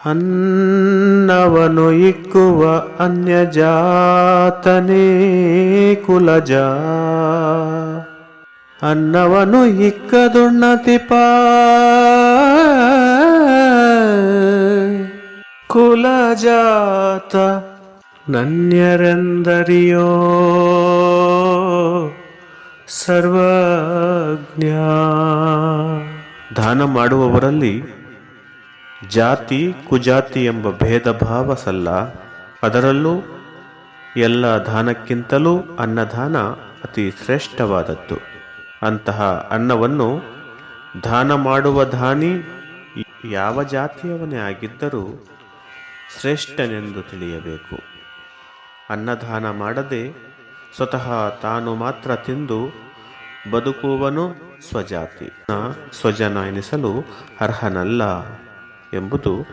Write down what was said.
ಅನ್ನವನು ಇಕ್ಕುವ ಅನ್ಯಜಾತನೇ ಕುಲಜ. ಅನ್ನವನು ಇಕ್ಕದುಣ್ಣತಿಪ ಕುಲಜಾತ. ನನ್ಯರೆಂದರಿಯೋ ಸರ್ವಜ್ಞ. ದಾನ ಮಾಡುವವರಲ್ಲಿ ಜಾತಿ ಕುಜಾತಿ ಎಂಬ ಭೇದ ಭಾವ ಸಲ್ಲ. ಅದರಲ್ಲೂ ಎಲ್ಲ ದಾನಕ್ಕಿಂತಲೂ ಅನ್ನದಾನ ಅತಿ ಶ್ರೇಷ್ಠವಾದದ್ದು. ಅಂತಹ ಅನ್ನವನ್ನು ದಾನ ಮಾಡುವ ದಾನಿ ಯಾವ ಜಾತಿಯವನೇ ಆಗಿದ್ದರೂ ಶ್ರೇಷ್ಠನೆಂದು ತಿಳಿಯಬೇಕು. ಅನ್ನದಾನ ಮಾಡದೆ ಸ್ವತಃ ತಾನು ಮಾತ್ರ ತಿಂದು ಬದುಕುವವನು ಸ್ವಜಾತಿ, ಸ್ವಜನ ಎನಿಸಲು ಅರ್ಹನಲ್ಲ ಎಂಬುದು